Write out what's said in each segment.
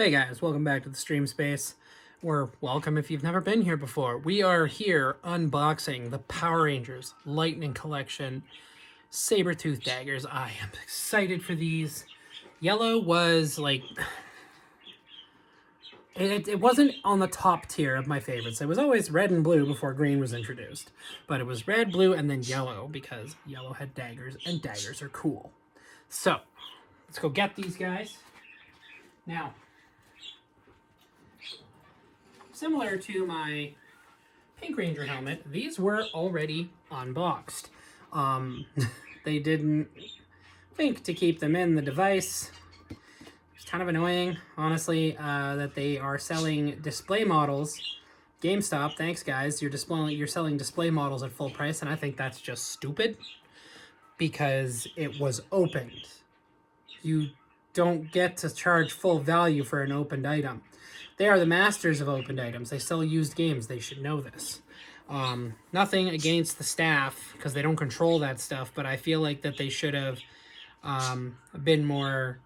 Hey guys, welcome back to the stream space. Or welcome if you've never been here before. We are here unboxing the Power Rangers Lightning Collection Sabertooth Daggers. I am excited for these. Yellow was like... It wasn't on the top tier of my favorites. It was always red and blue before green was introduced. But it was red, blue, and then yellow because yellow had daggers and daggers are cool. So, let's go get these guys. Now, similar to my Pink Ranger helmet, these were already unboxed. They didn't think to keep them in the device. It's kind of annoying, honestly, that they are selling display models. GameStop, thanks guys, you're selling display models at full price, and I think that's just stupid because it was opened. You don't get to charge full value for an opened item. They are the masters of opened items. They sell used games. They should know this. Nothing against the staff because they don't control that stuff, but I feel like that they should have been more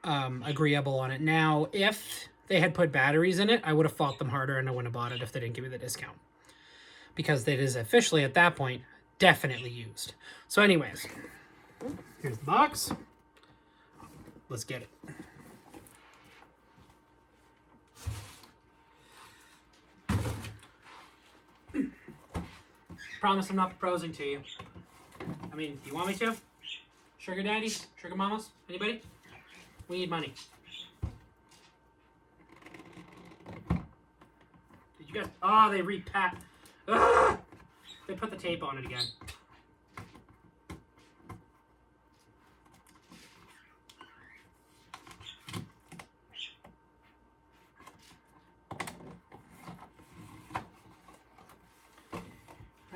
agreeable on it. Now, if they had put batteries in it, I would have fought them harder and I wouldn't have bought it if they didn't give me the discount. Because it is officially, at that point, definitely used. So anyways, here's the box. Let's get it. Promise I'm not proposing to you. I mean, do you want me to? Sugar daddies? Sugar mamas? Anybody? We need money. Did you guys... Oh, they repacked. Ugh! They put the tape on it again.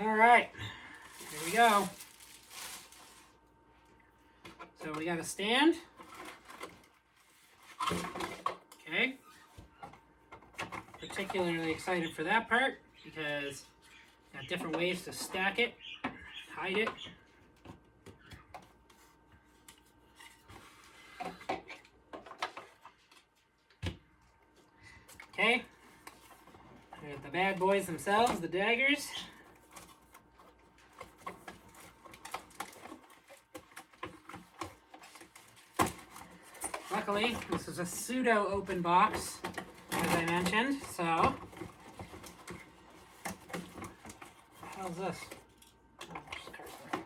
All right, here we go. So we got a stand. Okay. Particularly excited for that part because got different ways to stack it, hide it. Okay. We got the bad boys themselves, the daggers. Luckily, this is a pseudo open box, as I mentioned, so... How's this? Oh, just cardboard.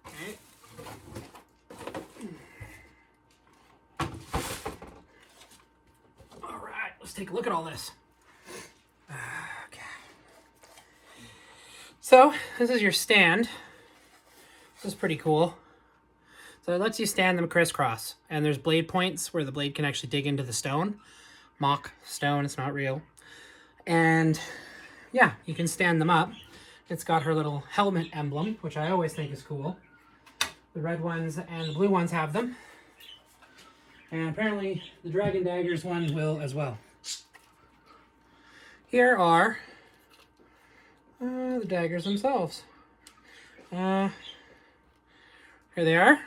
Okay. Let's take a look at all this. Okay. So, this is your stand. This is pretty cool. So it lets you stand them crisscross. And there's blade points where the blade can actually dig into the stone. Mock stone, it's not real. And yeah, you can stand them up. It's got her little helmet emblem, which I always think is cool. The red ones and the blue ones have them. And apparently the Dragon Daggers one will as well. Here are the daggers themselves. Here they are.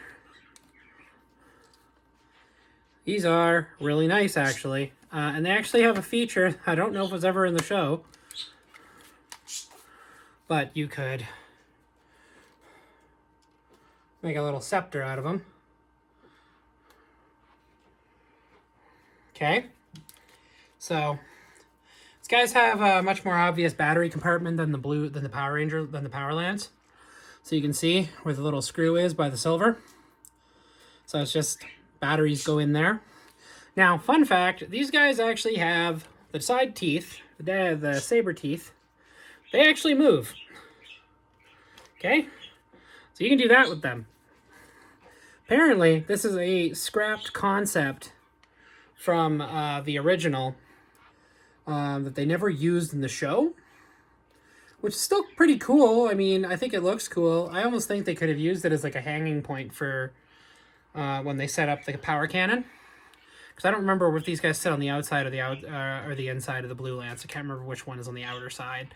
These are really nice, actually. And they actually have a feature, I don't know if it was ever in the show, but you could make a little scepter out of them. Okay. So... these guys have a much more obvious battery compartment than the Power Ranger, than the Power Lance. So you can see where the little screw is by the silver. So it's just batteries go in there. Now, fun fact, these guys actually have the side teeth, the saber teeth. They actually move. Okay? So you can do that with them. Apparently, this is a scrapped concept from the original. That they never used in the show, which is still pretty cool. I mean, I think it looks cool. I almost think they could have used it as like a hanging point for when they set up the power cannon. because I don't remember if these guys sit on the outside or the inside of the blue lance. I can't remember which one is on the outer side.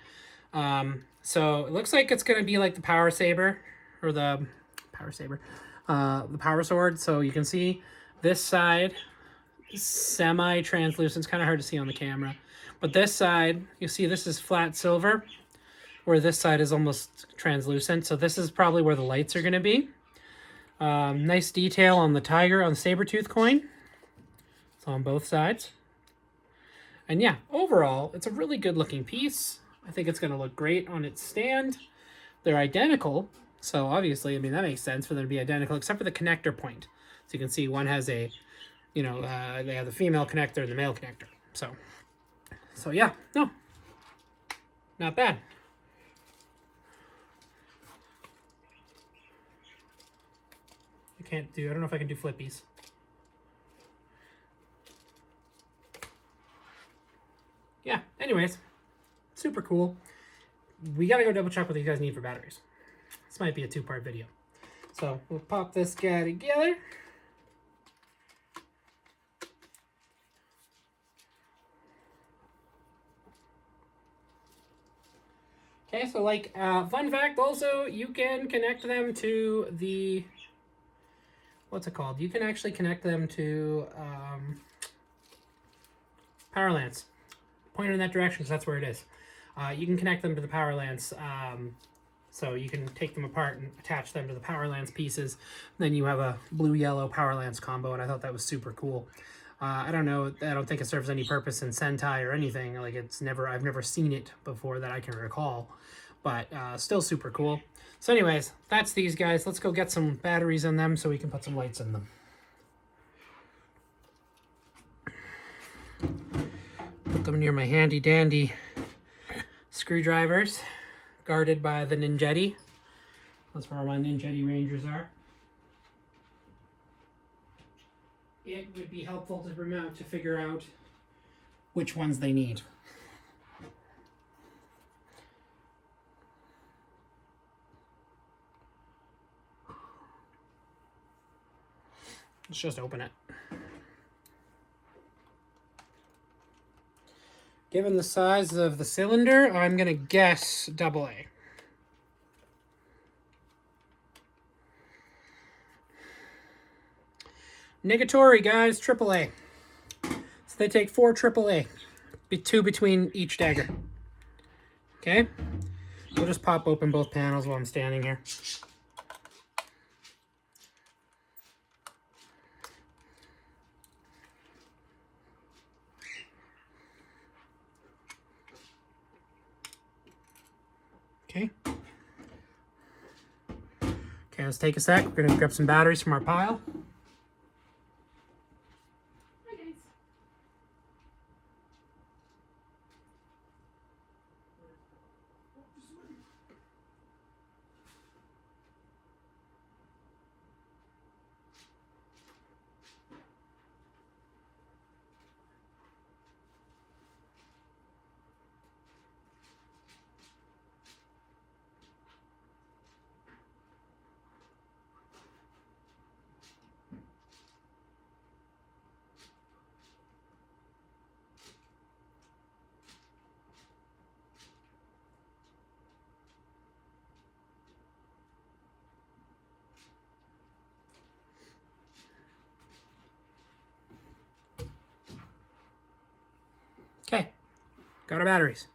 So it looks like it's going to be like the power saber, or the power sword. So you can see this side semi-translucent. It's kind of hard to see on the camera, but this side, you see this is flat silver, where this side is almost translucent. So this is probably where the lights are going to be. Nice detail on the tiger, on the Sabertooth coin. It's on both sides. And yeah, overall, it's a really good looking piece. I think it's going to look great on its stand. They're identical, so obviously, I mean, that makes sense for them to be identical, except for the connector point. So you can see one has a, you know, they have the female connector and the male connector. So yeah, no, not bad. I don't know if I can do flippies. Yeah, anyways, super cool. We gotta go double check what you guys need for batteries. This might be a two-part video. So we'll pop this guy together. Okay, so like, fun fact also, you can connect them to the, what's it called? You can actually connect them to power lance. Point it in that direction because that's where it is. You can connect them to the power lance, so you can take them apart and attach them to the power lance pieces. Then you have a blue-yellow power lance combo, and I thought that was super cool. I don't know, I don't think it serves any purpose in Sentai or anything. Like, I've never seen it before that I can recall, but still super cool. So anyways, that's these guys. Let's go get some batteries in them so we can put some lights in them. Put them near my handy dandy screwdrivers, guarded by the Ninjetti. That's where my Ninjetti Rangers are. It would be helpful to remount to figure out which ones they need. Let's just open it. Given the size of the cylinder, I'm going to guess AA. Negatory, guys, AAA. So they take 4 AAA. 2 between each dagger. Okay? We'll just pop open both panels while I'm standing here. Okay. Okay, let's take a sec. We're gonna grab some batteries from our pile. Hi, guys. Okay, got our batteries.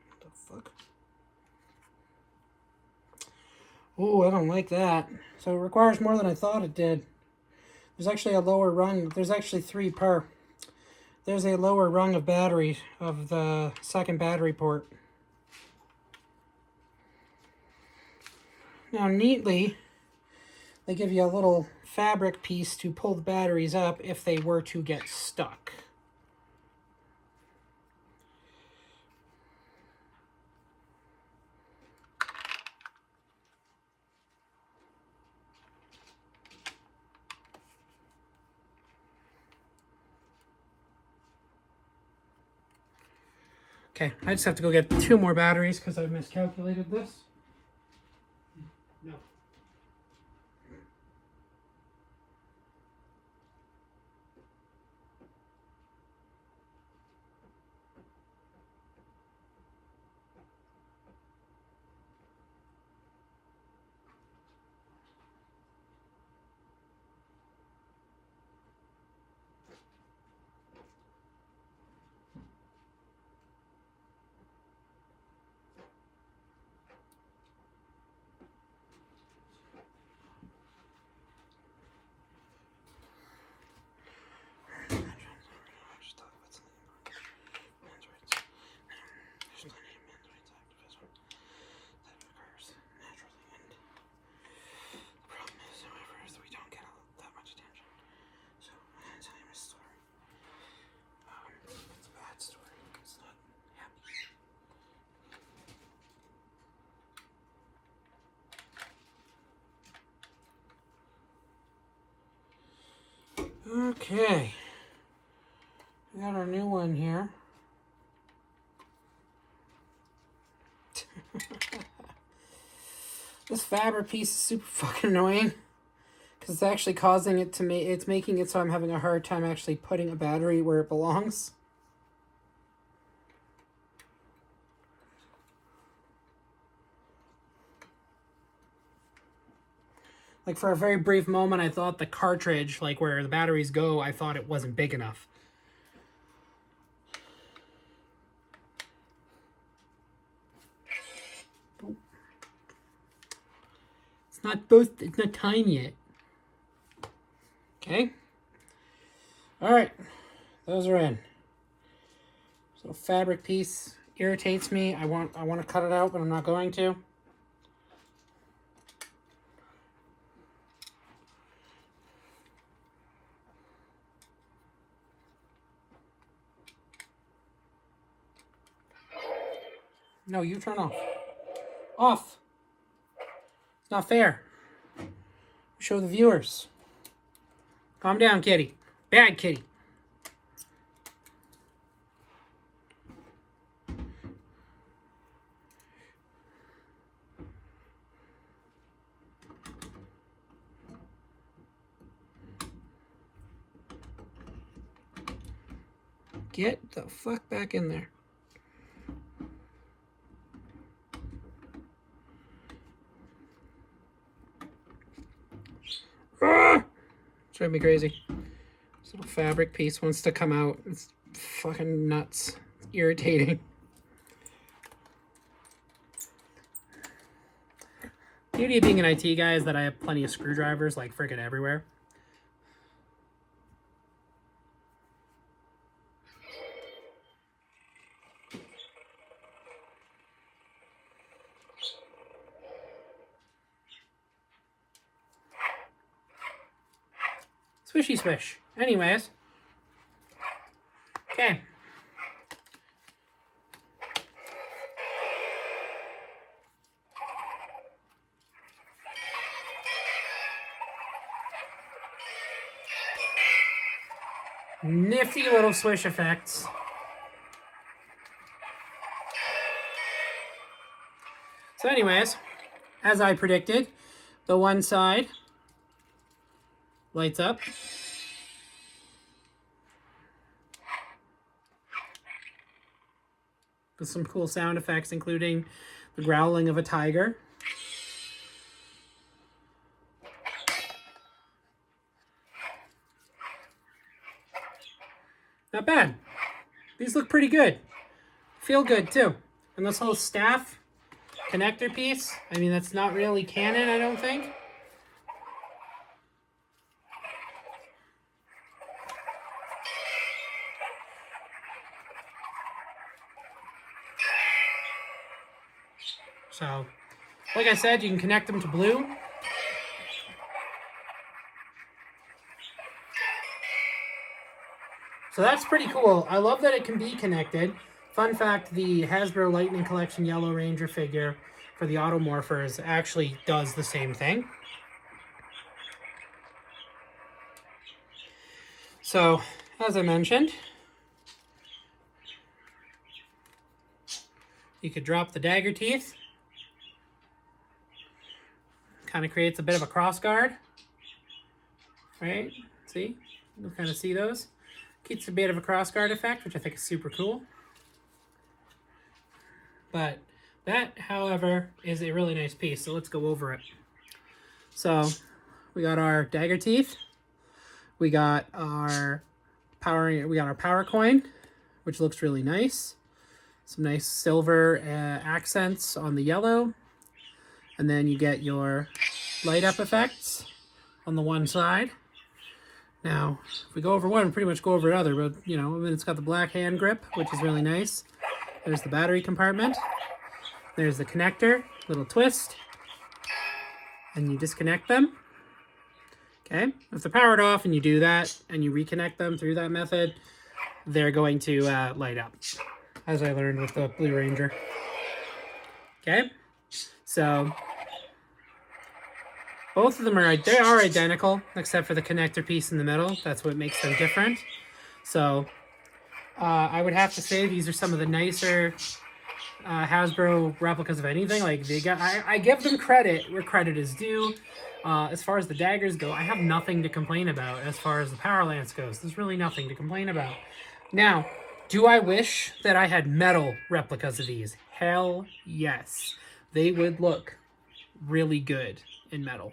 What the fuck? Oh, I don't like that. So it requires more than I thought it did. There's actually a lower rung. There's actually 3 per. There's a lower rung of battery of the second battery port. Now, neatly, they give you a little fabric piece to pull the batteries up if they were to get stuck. Okay, I just have to go get 2 more batteries because I miscalculated this. No. Okay, we got our new one here. This fabric piece is super fucking annoying because it's actually causing it to make it's making it so I'm having a hard time actually putting a battery where it belongs. Like for a very brief moment, I thought the cartridge, like where the batteries go, I thought it wasn't big enough. It's not time yet. Okay. All right. Those are in. So fabric piece irritates me. I want to cut it out, but I'm not going to. No, you turn off. Off. It's not fair. Show the viewers. Calm down, kitty. Bad kitty. Get the fuck back in there. It's driving me crazy. This little fabric piece wants to come out. It's fucking nuts. It's irritating. The beauty of being an IT guy is that I have plenty of screwdrivers like freaking everywhere. Swishy swish. Anyways. Okay. Nifty little swish effects. So anyways, as I predicted, the one side lights up. With some cool sound effects, including the growling of a tiger. Not bad. These look pretty good. Feel good too. And this whole staff connector piece, I mean, that's not really canon, I don't think. So, like I said, you can connect them to blue. So that's pretty cool. I love that it can be connected. Fun fact, the Hasbro Lightning Collection Yellow Ranger figure for the Automorphers actually does the same thing. So, as I mentioned, You could drop the dagger teeth. Kind of creates a bit of a cross guard. Right? See? You'll kind of see those. Keeps a bit of a cross guard effect, which I think is super cool. But that, however, is a really nice piece. So let's go over it. So we got our dagger teeth. We got our power coin, which looks really nice. Some nice silver accents on the yellow. And then you get your light up effects on the one side. Now, if we go over one, we pretty much go over the other, but you know, and then it's got the black hand grip, which is really nice. There's the battery compartment. There's the connector, little twist. And you disconnect them. Okay, if they're powered off and you do that and you reconnect them through that method, they're going to light up, as I learned with the Blue Ranger. Okay, so both of them are identical except for the connector piece in the middle. That's what makes them different. So I would have to say these are some of the nicer Hasbro replicas of anything. Like I give them credit where credit is due. As far as the daggers go, I have nothing to complain about. As far as the Power Lance goes, there's really nothing to complain about. Now, do I wish that I had metal replicas of these? Hell yes. They would look really good in metal.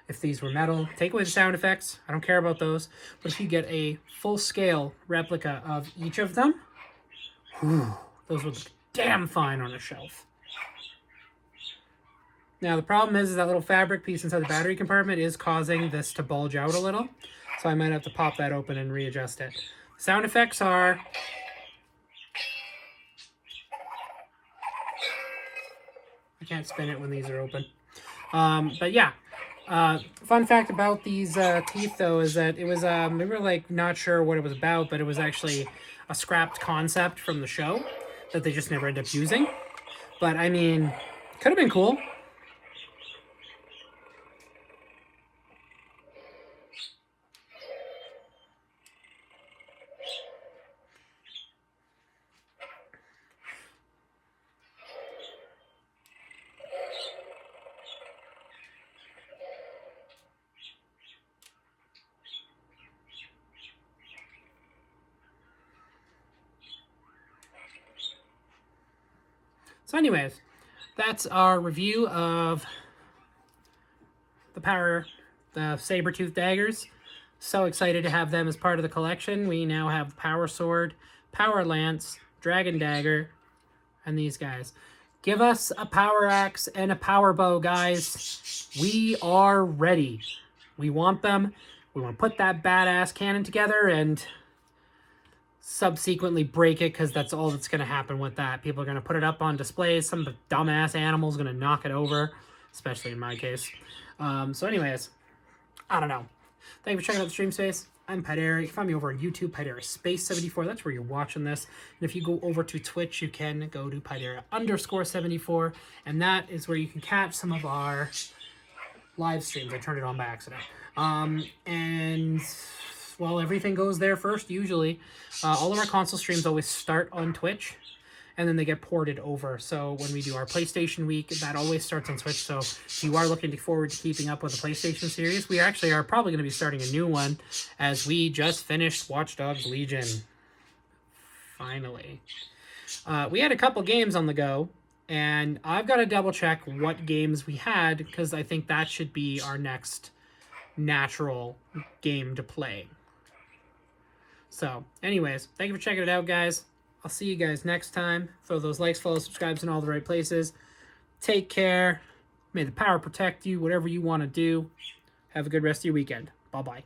If these were metal, take away the sound effects. I don't care about those. But if you get a full-scale replica of each of them, whew, those would look damn fine on a shelf. Now, the problem is that little fabric piece inside the battery compartment is causing this to bulge out a little. So I might have to pop that open and readjust it. Sound effects are... I can't spin it when these are open. But yeah. Fun fact about these teeth, though, is that it was... we were, like, not sure what it was about, but it was actually a scrapped concept from the show that they just never ended up using. But, I mean, could have been cool. So anyways, that's our review of the Sabertooth daggers. So excited to have them as part of the collection. We now have Power Sword, Power Lance, Dragon Dagger, and these guys. Give us a Power Axe and a Power Bow, guys. We are ready. We want them. We want to put that badass cannon together and subsequently break it, because that's all that's going to happen with that. People are going to put it up on displays. Some dumbass animal's going to knock it over, especially in my case. So anyways, I don't know. Thank you for checking out the stream space. I'm Pydaria. You can find me over on YouTube, Pydaria Space 74. That's where you're watching this. And if you go over to Twitch, you can go to Pydaria_74. And that is where you can catch some of our live streams. I turned it on by accident. And... well, everything goes there first, usually. All of our console streams always start on Twitch, and then they get ported over. So when we do our PlayStation Week, that always starts on Twitch. So if you are looking forward to keeping up with the PlayStation series, we actually are probably going to be starting a new one, as we just finished Watch Dogs Legion. Finally. We had a couple games on the go, and I've got to double check what games we had, because I think that should be our next natural game to play. So, anyways, thank you for checking it out, guys. I'll see you guys next time. Throw those likes, follows, subscribes in all the right places. Take care. May the power protect you, whatever you want to do. Have a good rest of your weekend. Bye-bye.